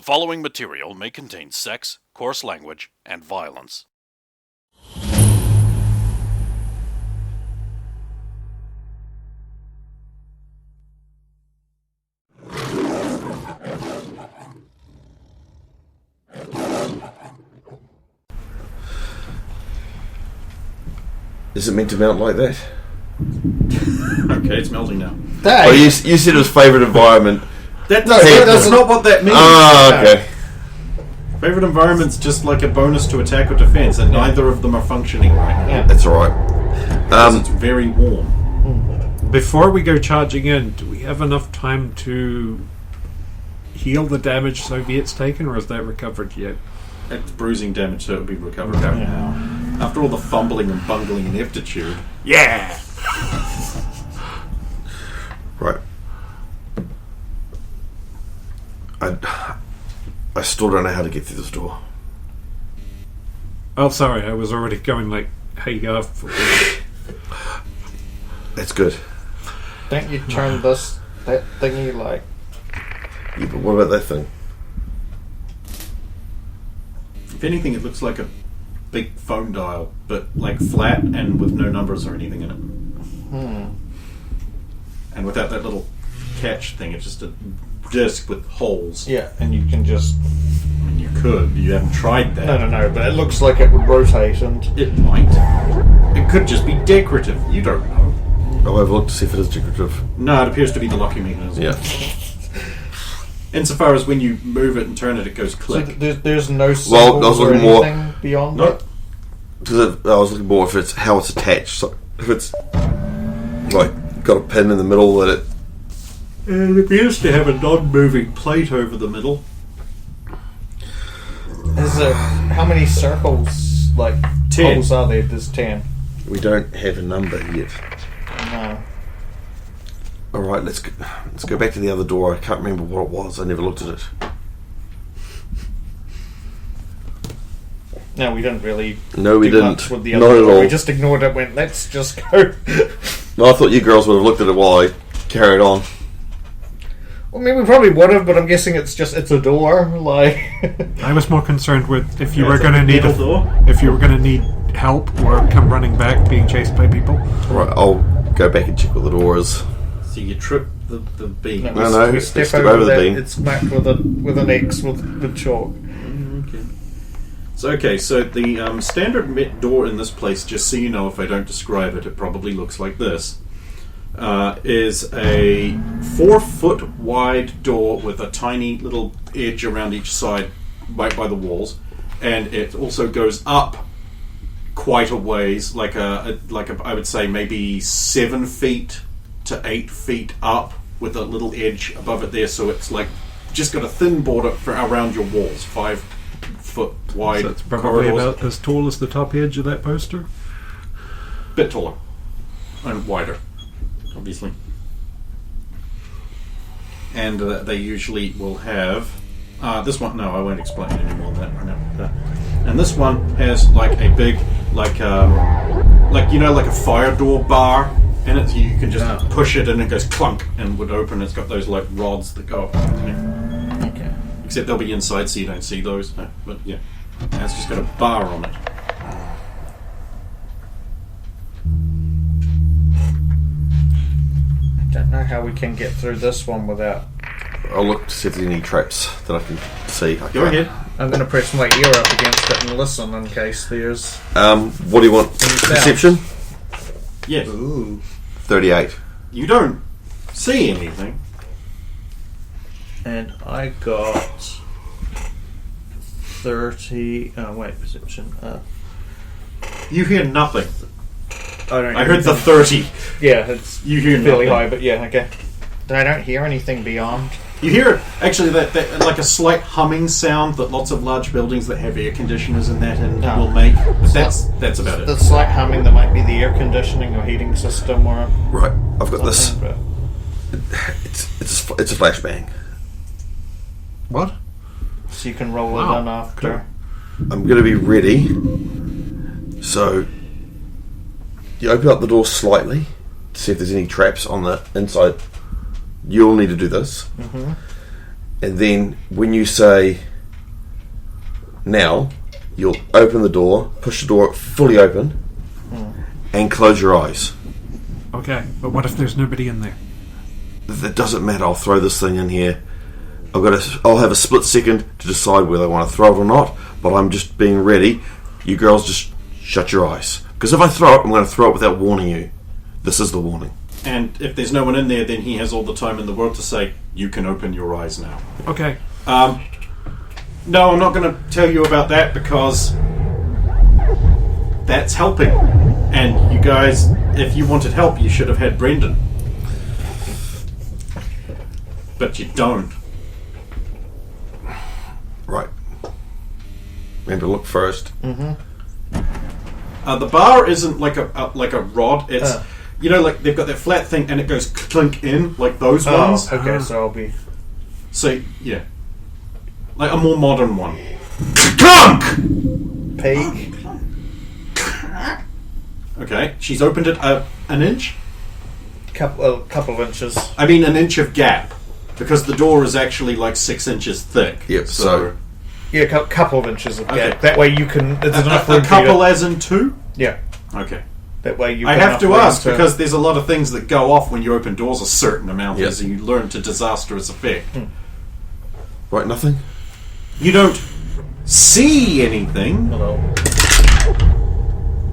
following material may contain sex, coarse language, and violence. Is it meant to melt like that? Okay, it's melting now. Oh, you said it was favourite environment. That's not what that means. Ah, okay. Favourite environment's just like a bonus to attack or defence, and neither of them are functioning right now. That's alright. Because it's very warm. Before we go charging in, do we have enough time to heal the damage Soviet's taken, or is that recovered yet? It's bruising damage, so it'll be recovered now. After all the fumbling and bungling and ineptitude. Yeah! Right. I still don't know how to get through this door. Oh, sorry, I was already going like, hey, that That's good. Don't you turn that thingy like... Yeah, but what about that thing? If anything, it looks like a big phone dial, but like flat and with no numbers or anything in it. And without that little catch thing, it's just a disc with holes. Yeah, and you can just... I mean, you could. You haven't tried that. No, but it looks like it would rotate and... It might. It could just be decorative. You don't know. I'll have a look to see if it is decorative. No, it appears to be the locking mechanism. Yeah. Insofar as when you move it and turn it, it goes click. So there's no symbols or anything beyond it? Because I was looking more if it's how it's attached. So if it's like got a pin in the middle that it... It appears to have a non-moving plate over the middle. Is it... How many circles, like, 10. holes are there? There's 10. We don't have a number yet. No. Alright, let's go back to the other door. I can't remember what it was. I never looked at it. No, we didn't really... No, we do didn't. much with the Not other at door. all. We just ignored it and went, let's just go. No, I thought you girls would have looked at it while I carried on. Well, I mean, we probably would have, but I'm guessing it's a door, like... I was more concerned with if you Yeah, were it's going to like a need metal door. if you were going to need help or come running back being chased by people. Alright, I'll go back and check what the door is. So you trip the beam. No, we let's step step over over the that, beam. it's marked with an X with chalk. Okay. So the standard door in this place, just so you know, if I don't describe it, it probably looks like this. Is a 4-foot wide door with a tiny little edge around each side, right by the walls, and it also goes up quite a ways, like a I would say maybe 7 feet to 8 feet up, with a little edge above it there, so it's like just got a thin border around your walls, 5 foot wide. So it's probably corridors. about as tall as the top edge of that poster. Bit taller and wider, obviously. And they usually will have this one. No, I won't explain any more than that right now. And this one has like a big, like a fire door bar in it. So you can just push it and it goes clunk and would open. It's got those like rods that go up. Okay. Except they'll be inside, so you don't see those. But yeah, and it's just got a bar on it. I don't know how we can get through this one without... I'll look to see if there's any traps that I can see. Go ahead. I'm going to press my ear up against it and listen in case there's... What do you want? Perception? Yes. Ooh. 38. You don't see anything. And I got 30... Oh, wait, perception. You hear nothing. I heard the 30. Yeah, it's You hear fairly nothing. high, but yeah, okay. I don't hear anything beyond. You hear actually that like a slight humming sound that lots of large buildings that have air conditioners and that will make. But that's about it. The slight humming that might be the air conditioning or heating system or... Right, I've got this. But It's a flashbang. What? so you can roll Wow, it in after. I'm going to be ready. So, you open up the door slightly to see if there's any traps on the inside. You'll need to do this. and then when you say now, you'll open the door, push the door fully open, and close your eyes. Okay, but what if there's nobody in there? That doesn't matter. I'll throw this thing in here. I'll have a split second to decide whether I want to throw it or not, but I'm just being ready. You girls just shut your eyes. Because if I throw it, I'm going to throw it without warning you. This is the warning. And if there's no one in there, then he has all the time in the world to say, you can open your eyes now. Okay. No, I'm not going to tell you about that because that's helping. And you guys, if you wanted help, you should have had Brendan. But you don't. Right. Remember, look first. Mm-hmm. The bar isn't like a rod. It's like they've got that flat thing and it goes clink in like those ones. Okay, so I'll be... So yeah, like a more modern one. Clunk. Peek. Okay, she's opened it an inch. Couple of inches. I mean an inch of gap because the door is actually like 6 inches thick. Yep. So yeah, a couple of inches of gap. Okay. That way you can... There's enough room a couple for you as in 2? Yeah. Okay. That way you... I have to ask because there's a lot of things that go off when you open doors a certain amount as you learn to disastrous effect. right, nothing. You don't see anything. Hello.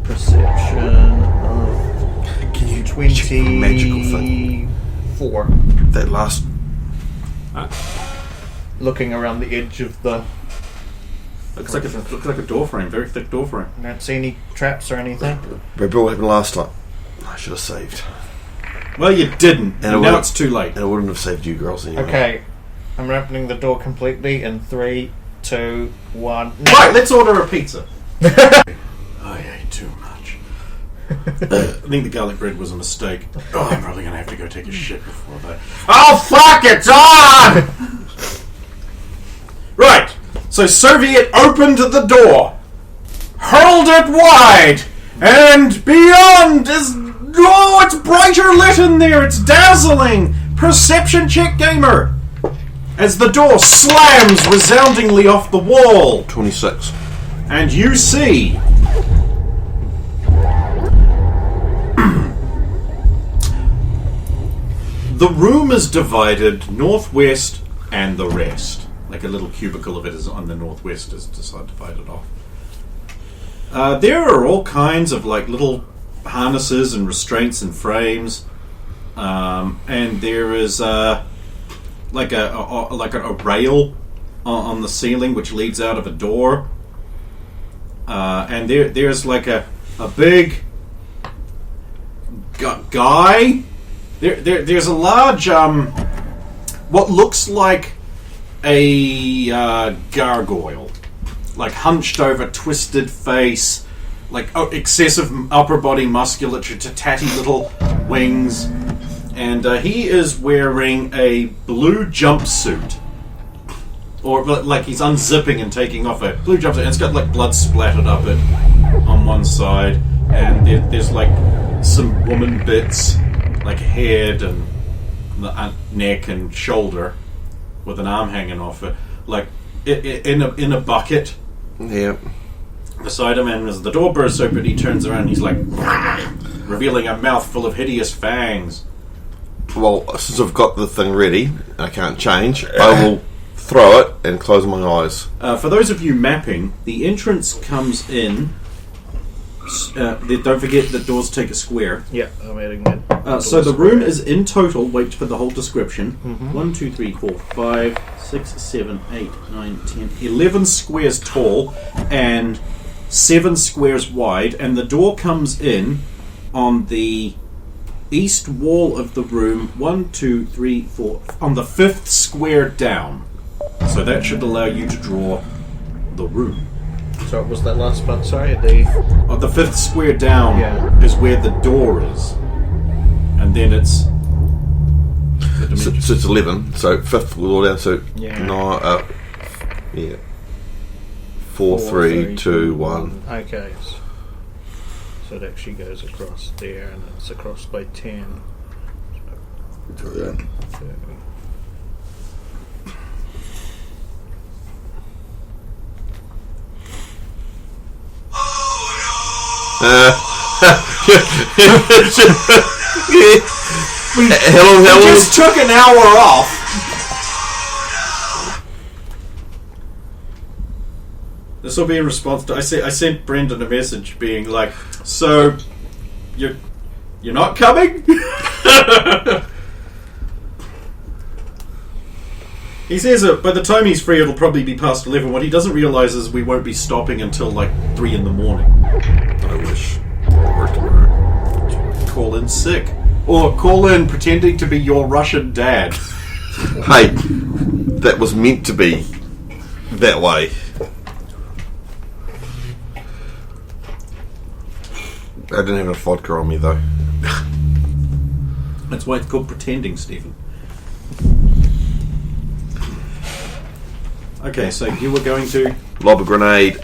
Perception of Can you check the magical thing? 24. That last. Looking around the edge of the... Looks like a door frame, very thick door frame. I don't see any traps or anything. Remember what happened last time? I should have saved. Well, you didn't, and now would've- it's too late. And I wouldn't have saved you girls anyway. Okay. I'm opening the door completely in 3, 2, 1... Right, let's order a pizza. I ate too much. I think the garlic bread was a mistake. Oh, I'm probably going to have to go take a shit before that. Oh, fuck, it's on! Right, so Soviet opened the door, hurled it wide, and beyond is... Oh, it's brighter lit in there, it's dazzling! Perception check, gamer! As the door slams resoundingly off the wall. 26. And you see the room is divided northwest and the rest. Like a little cubicle of it is on the northwest is divided off. There are all kinds of like little harnesses and restraints and frames, and there is like a rail on the ceiling which leads out of a door. And there's like a big guy. There's a large what looks like a gargoyle, like hunched over, twisted face, like excessive upper body musculature to tatty little wings, and he is wearing a blue jumpsuit. Or like he's unzipping and taking off a blue jumpsuit, and it's got like blood splattered up it on one side, and there's like some woman bits, like head and the neck and shoulder, with an arm hanging off it, like in a bucket. Yeah. Beside him, and as the door bursts open, he turns around and he's like, revealing a mouth full of hideous fangs. Well, since I've got the thing ready, I can't change. I will throw it and close my eyes. For those of you mapping, the entrance comes in. Don't forget that doors take a square. Yeah, I'm adding it. So the room is in total, wait for the whole description, 1, 2, 3, 4, 5, 6, 7, 8, 9, 10, 11 squares tall and 7 squares wide, and the door comes in on the east wall of the room, 1, 2, 3, 4, on the 5th square down. So that should allow you to draw the room. So what was that last part? Sorry, the 5th square down is where the door is. And then it's... So it's 11. So 5th will go down. So Yeah. 4, 3, 2, 1. Okay. So it actually goes across there, and it's across by 10. Hello. Just took an hour off. This will be in response to I sent Brendan a message being like, so you're not coming? He says that by the time he's free it'll probably be past 11. What he doesn't realise is we won't be stopping until like 3 in the morning. I wish. Work tomorrow. Call in sick. Or call in pretending to be your Russian dad. Hey, that was meant to be that way. I didn't have enough vodka on me though. That's why it's called pretending, Stephen. Okay, so you were going to... Lob a grenade.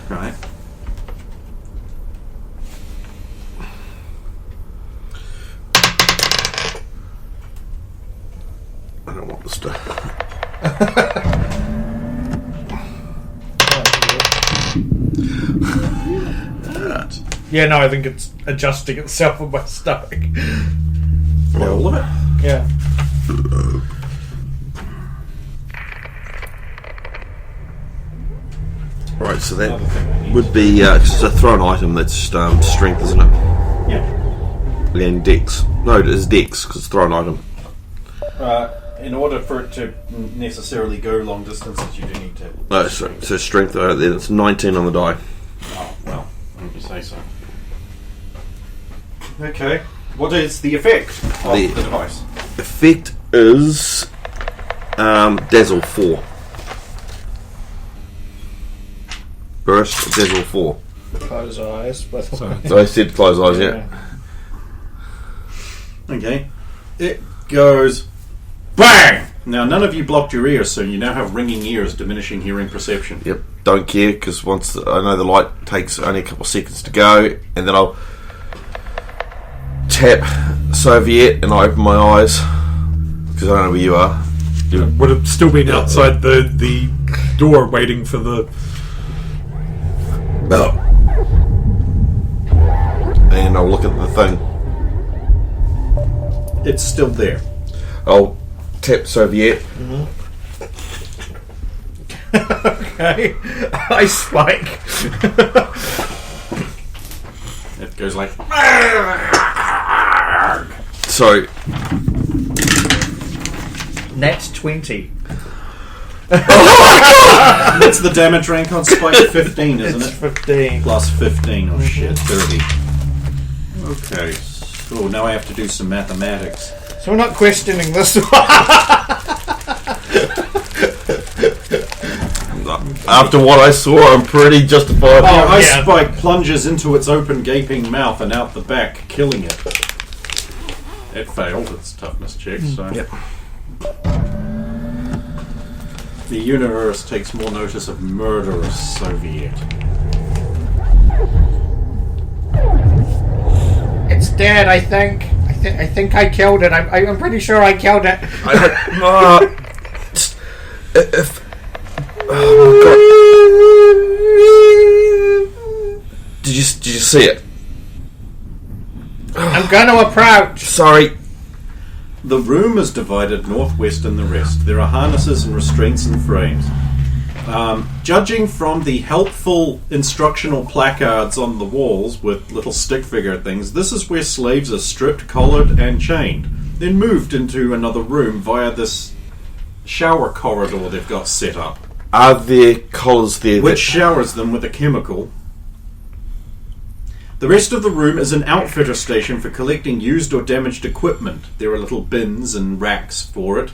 Right. I don't want this to... Yeah, no, I think it's adjusting itself on my stomach. All of it? Yeah. Right, so Another thing I that need. would be... it's a thrown item that's strength, isn't it? Yeah. And dex. No, it is dex, because it's a thrown item. In order for it to necessarily go long distances, you do need to... No, so strength, then it's 19 on the die. Oh, well, if you say so. Okay. What is the effect of the device? Effect is Dazzle 4. Burst, Dazzle 4. Close eyes. So I said close eyes, yeah. Okay. It goes... BANG! Now, none of you blocked your ears, so you now have ringing ears, diminishing hearing perception. Yep, don't care, because once I know the light takes only a couple of seconds to go, and then I'll tap Soviet and I open my eyes, because I don't know where you are. Would have still been outside the door waiting for the... No. And I'll look at the thing. It's still there. I'll tap Soviet. Okay. Ice spike. It goes like... So, Nat 20. That's the damage rank on Spike 15, isn't It's it? 15. Plus 15. Oh shit, 30. Okay. Oh, now I have to do some mathematics. So we're not questioning this one. after what I saw, I'm pretty justified. Oh, Ice yeah. Spike plunges into its open gaping mouth and out the back, killing it. It failed its toughness check, so... Yep. The universe takes more notice of murderous Soviet. It's dead, I think. I think I killed it. I'm pretty sure I killed it. If oh my god! Did you see it? I'm gonna approach. Sorry. The room is divided northwest and the rest. There are harnesses and restraints and frames. Judging from the helpful instructional placards on the walls with little stick figure things, this is where slaves are stripped, collared, and chained, then moved into another room via this shower corridor they've got set up, Are there collars there? which showers them with a chemical. The rest of the room is an outfitter station for collecting used or damaged equipment. There are little bins and racks for it.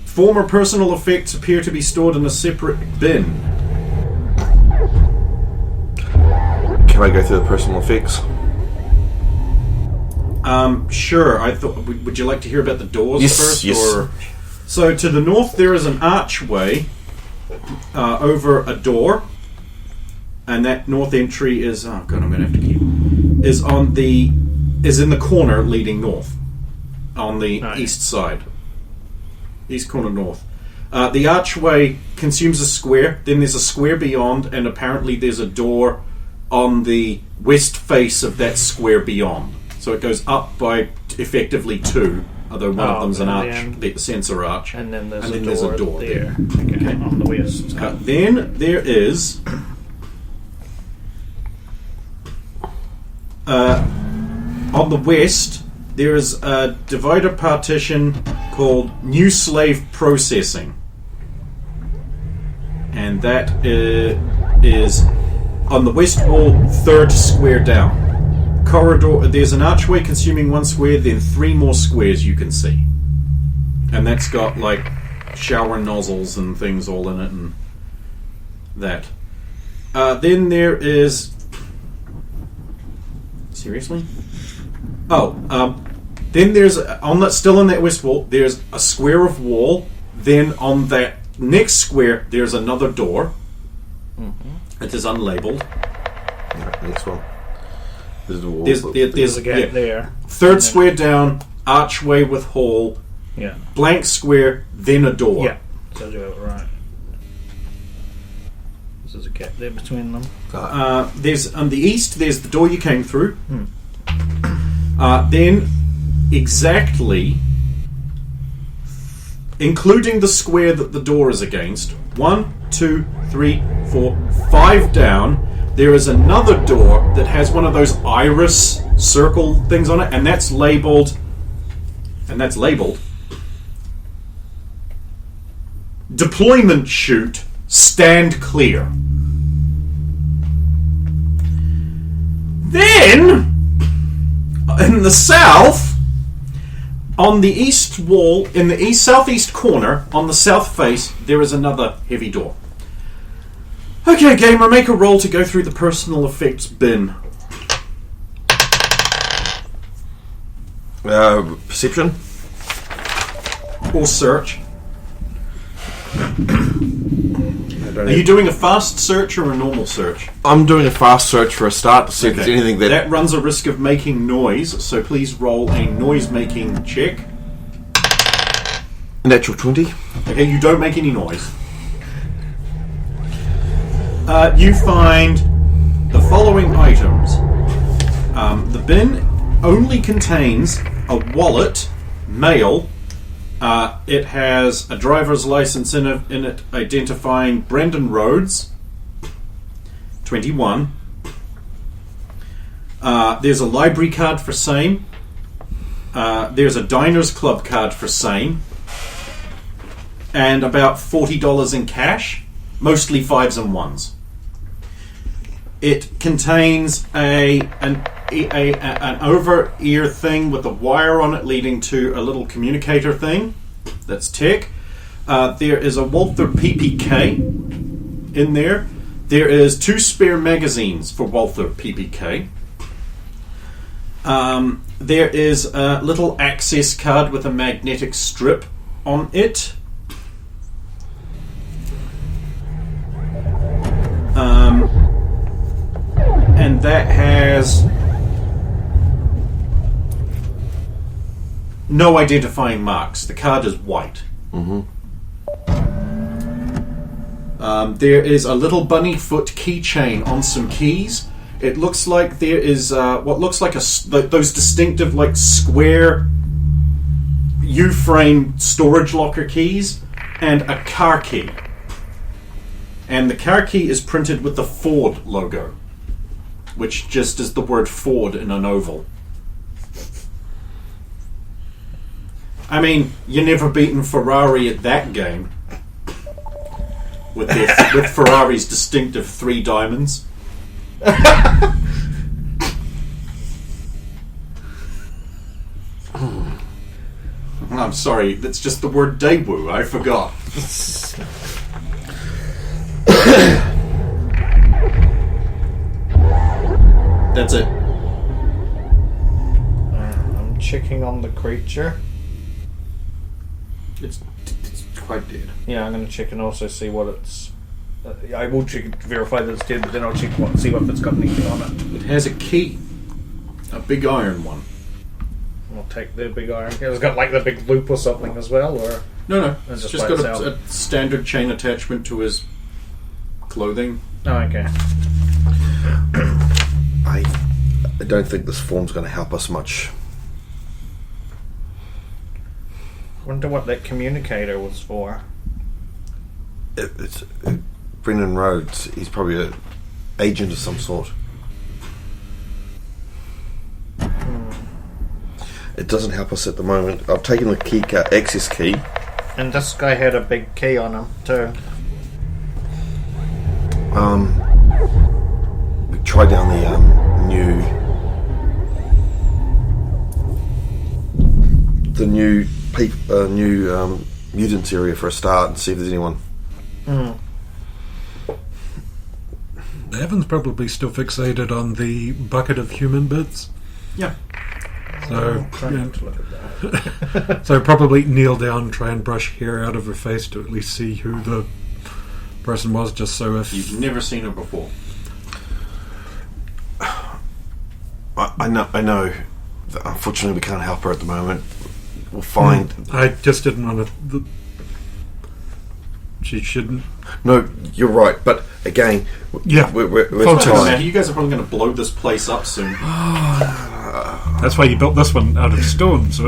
Former personal effects appear to be stored in a separate bin. Can I go through the personal effects? Sure. I thought. Would you like to hear about the doors Yes, first? yes. Or so to the north there is an archway over a door, and that north entry is. Oh god, I'm going to have to keep. Is in the corner leading north, on the Nice. east side. East corner north. The archway consumes a square, then there's a square beyond, and apparently there's a door on the west face of that square beyond. So it goes up by effectively 2, although one of them's an arch, the sensor arch. And then there's, there's a door there. Okay. On the west. Then there is on the west, there is a divider partition called New Slave Processing. And that is on the west wall, 3rd square down. Corridor. There's an archway consuming 1 square, then 3 more squares you can see. And that's got, like, shower nozzles and things all in it and that. Then there is... Seriously? Then there's, still on that west wall, there's a square of wall. Then on that next square, there's another door. Mm-hmm. It is unlabeled. Right, next one. There's a wall. There's a gap there. 3rd square down, archway with hall. Yeah. Blank square, then a door. Yeah. Tells you right. There's a gap there between them. There's on the east. There's the door you came through. Then, exactly, including the square that the door is against, 1, 2, 3, 4, 5 down. There is another door that has one of those iris circle things on it, and that's labeled. Deployment chute. Stand clear. Then, in the south, on the east wall, in the southeast corner, on the south face, there is another heavy door. Okay, gamer, make a roll to go through the personal effects bin. Perception? Or search. Are you doing a fast search or a normal search? I'm doing a fast search for a start to see if there's anything that... That runs a risk of making noise, so please roll a noise-making check. Natural 20. Okay, you don't make any noise. You find the following items. The bin only contains a wallet, mail. It has a driver's license in it identifying Brendan Rhodes, 21. There's a library card for same. There's a Diners Club card for same. And about $40 in cash, mostly 5s and 1s. It contains an over-ear thing with a wire on it leading to a little communicator thing. That's tech. There is a Walther PPK in there. There is 2 spare magazines for Walther PPK. There is a little access card with a magnetic strip on it. And that has no identifying marks. The card is white. Mm-hmm. There is a little bunny foot keychain on some keys. It looks like there is what looks like those distinctive, like, square U-frame storage locker keys and a car key. And the car key is printed with the Ford logo, which just is the word Ford in an oval. I mean, you're never beaten Ferrari at that game. With Ferrari's distinctive 3 diamonds. I'm sorry, that's just the word Daewoo, I forgot. That's it. I'm checking on the creature. It's quite dead. Yeah, I'm going to check and also see what it's... I will check verify that it's dead, but then I'll check see if it's got anything on it. It has a key. A big iron one. I'll take the big iron. It's got like the big loop or something as well, or... No. It's It's just just by got itself. a standard chain attachment to his clothing. Oh, okay. I don't think this form's going to help us much. Wonder what that communicator was for. It's Brendan Rhodes. He's probably an agent of some sort. It doesn't help us at the moment. I've taken the key access key. And this guy had a big key on him too. We tried down the new mutants area for a start and see if there's anyone. Evan's probably still fixated on the bucket of human bits. Yeah. So, Try not to look at that. so probably kneel down, try and brush hair out of her face to at least see who the person was, just so if... You've never seen her before. I know that unfortunately we can't help her at the moment. We'll find... I just didn't want to... She shouldn't... No, you're right, but again, Yeah. we're Full Doesn't time. matter, you guys are probably going to blow this place up soon. That's why you built this one out of stone. So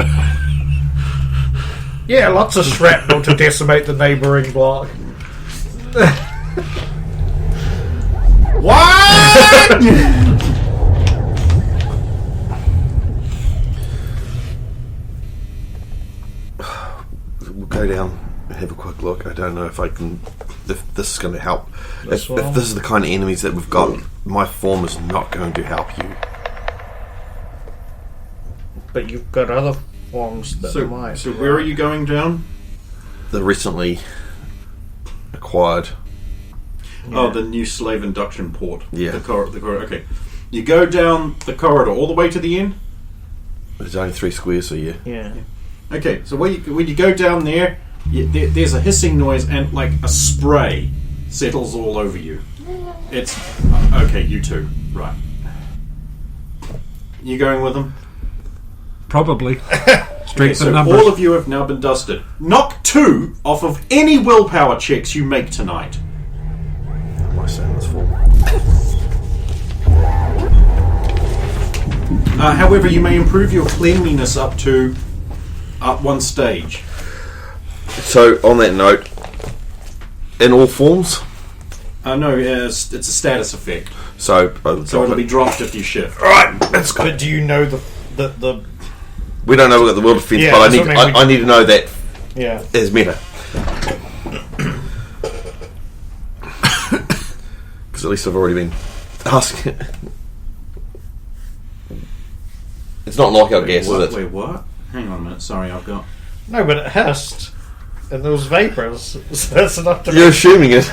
Yeah, lots of shrapnel to decimate the neighbouring block. What? We'll go down and have a quick look. I don't know if this is going to help. This If one? this is the kind of enemies that we've got, my form is not going to help you. But you've got other forms that might. So where are you going down? The recently acquired. Oh, the new slave induction port. Yeah. The corridor. Okay. You go down the corridor all the way to the end. There's only 3 squares, so yeah. Yeah. Okay. So when you go down there, there's a hissing noise and like a spray settles all over you. It's okay. You two, right? You going with them? probably. Strength Okay, in so numbers. all of you have now been dusted. Knock 2 off of any willpower checks you make tonight. How am I saying this for? However, you may improve your cleanliness up 1 stage. So, on that note, in all forms, No, it's a status effect. so So it'll be dropped if you shift. Alright, that's good. But do you know the We don't know we've got the world defense, Yeah, but that's what I mean. I need to know that yeah? as meta. Because at least I've already been asking. It's not knockout gas, what? is it? Wait, what? Hang on a minute. Sorry, I've got... No, but it hissed, and there was vapors. So that's enough to You're make, assuming it.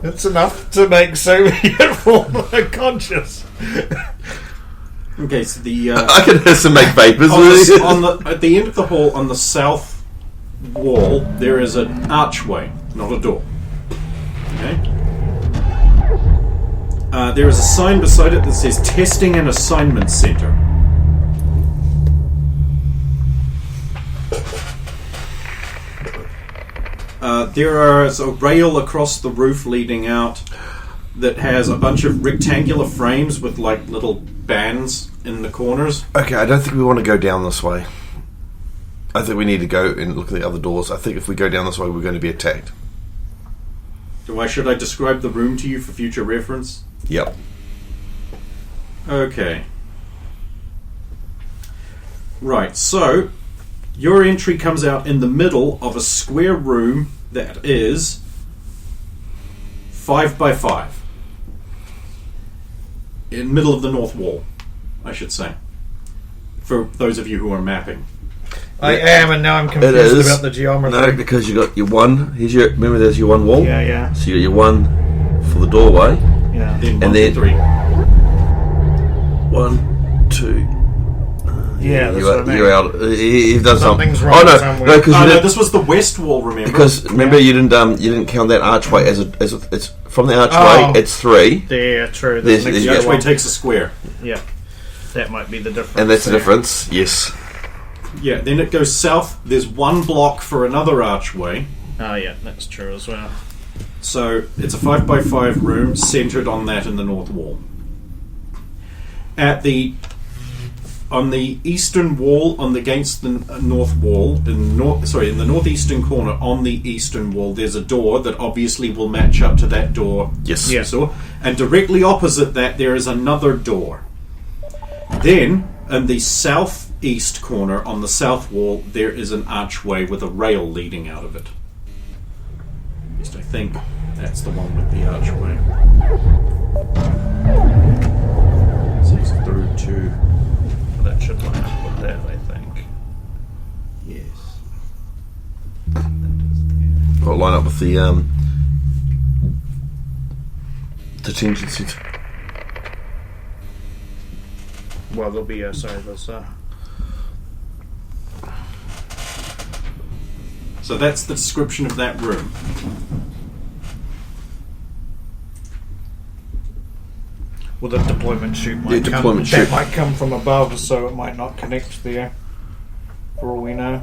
it's enough to make Soviet form unconscious. Okay, so the... I can hear some make vapors. at the end of the hall, on the south wall, there is an archway, not a door. Okay? There is a sign beside it that says Testing and Assignment Center. There is a rail across the roof leading out that has a bunch of rectangular frames with like little bands in the corners. Okay, I don't think we want to go down this way. I think we need to go and look at the other doors. I think if we go down this way, we're going to be attacked. Should I describe the room to you for future reference? Yep. Okay. Right, so your entry comes out in the middle of a square room that is 5 by 5. In the middle of the north wall, I should say. For those of you who are mapping. I am, and now I'm It confused is. about the geometry. No, because you got your one. Remember, there's your one wall. Yeah, yeah, So you got your one for the doorway. yeah. Then 1, And then- 2, 3. 1, 2. Yeah, that's what I mean. You're out. You've done Something's something. wrong Oh no, somewhere. no, because Oh, you no, didn't. this was the west wall, remember? Because remember, you didn't count that archway as it's from the archway. Oh. It's 3, Yeah, true. There's- There's the archway takes a square. Yeah, that might be the difference. and that's the there. difference. Yes. Yeah, then it goes south. There's one block for another archway. Oh, yeah, that's true as well. So it's a 5x5 room centered on that in the north wall. On the eastern wall, against the north wall, in the northeastern corner on the eastern wall, there's a door that obviously will match up to that door. Yes. Yeah. So, and directly opposite that, there is another door. Then, in the southeast corner on the south wall, there is an archway with a rail leading out of it. At least I think that's the one with the archway. So it's through to... That should line up with that, I think. Yes. I'll line up with the detention centre. Well, there'll be there's So that's the description of that room. well, the deployment chute might Yeah, deployment chute. That might come from above, so it might not connect there. For all we know.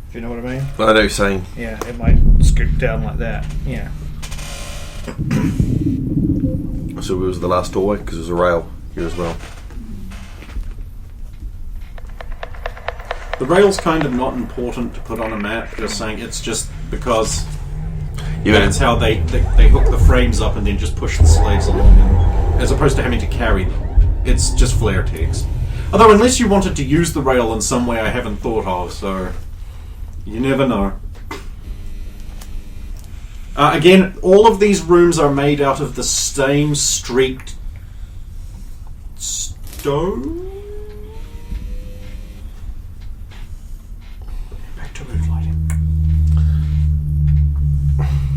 If you know what I mean? I know what you're saying. Yeah, it might scoot down like that. Yeah. So it was the last doorway because there's a rail here as well. The rail's kind of not important to put on a map, just saying it's just because that's how they hook the frames up and then just push the slaves along, as opposed to having to carry them. It's just flare text. Although, unless you wanted to use the rail in some way I haven't thought of, so you never know. Again, all of these rooms are made out of the same streaked stone. Back to mood lighting.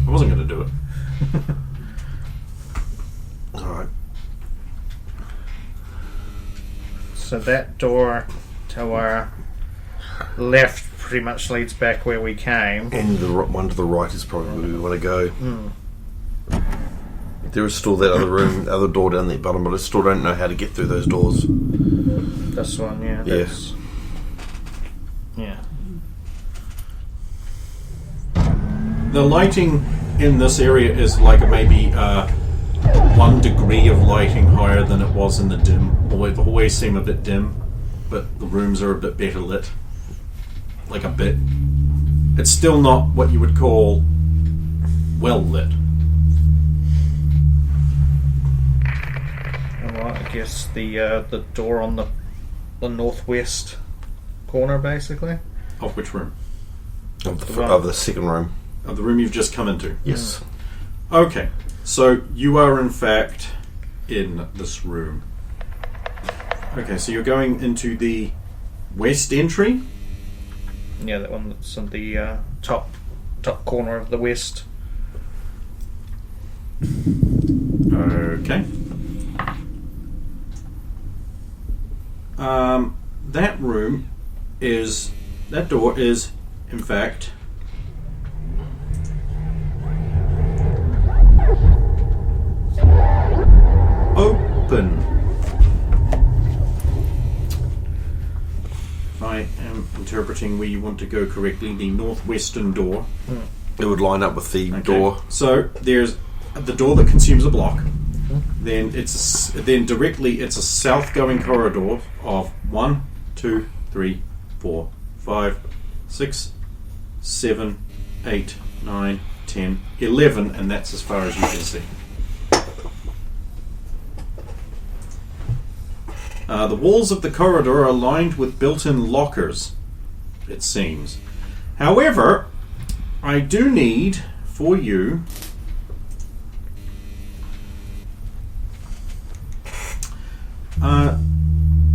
I wasn't going to do it. Alright. So that door to our left pretty much leads back where we came. And the one to the right is probably where we want to go. There is still that other room, the other door down the bottom, but I still don't know how to get through those doors. This one, yeah. Yes. Yeah. The lighting in this area is like maybe 1 degree of lighting higher than it was in the dim. Although the hallways seem a bit dim, but the rooms are a bit better lit. Like a bit. It's still not what you would call well lit. Well, I guess the door on the northwest corner, basically. Of which room? Of the second room. Of the room you've just come into? Yes. Okay, so you are in fact in this room. Okay, so you're going into the west entry? Yeah, that one that's on the top corner of the west. Okay. That door is, in fact, open. If I am interpreting where you want to go correctly, the northwestern door. It would line up with the door. So there's the door that consumes a block. Then directly it's a south-going corridor of 1, 2, 3, 4, 5, 6, 7, 8, 9, 10, 11, and that's as far as you can see. The walls of the corridor are lined with built-in lockers, it seems. However, I do need for you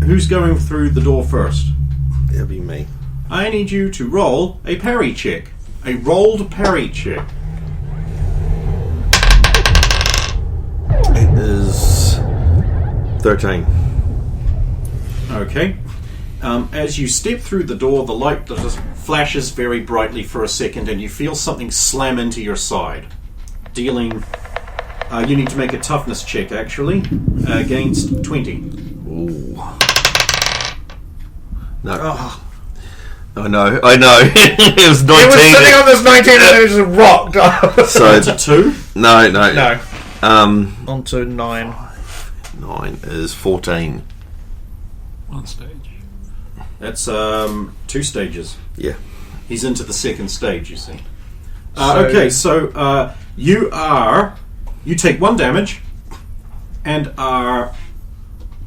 who's going through the door first? It'll be me. I need you to roll a parry check. A rolled parry check. It is 13. Okay. As you step through the door, the light just flashes very brightly for a second, and you feel something slam into your side. Dealing... you need to make a toughness check, actually, against 20. Ooh. No. Oh. I know. It was 19. He was sitting on this 19 and it just rocked. So To 2? no. No. On to 9. 9 is 14. One stage. That's 2 stages. Yeah. He's into the second stage, you see. So- Okay, so you take 1 damage and are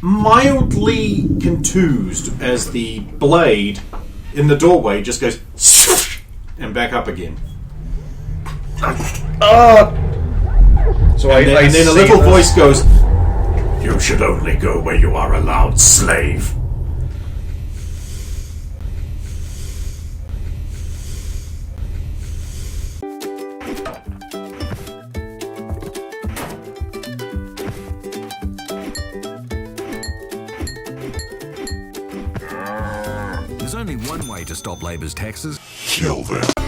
mildly contused as the blade in the doorway just goes and back up again. So And then a see little this. voice goes, "You should only go where you are allowed, slave." There's only one way to stop Labor's taxes. Kill them.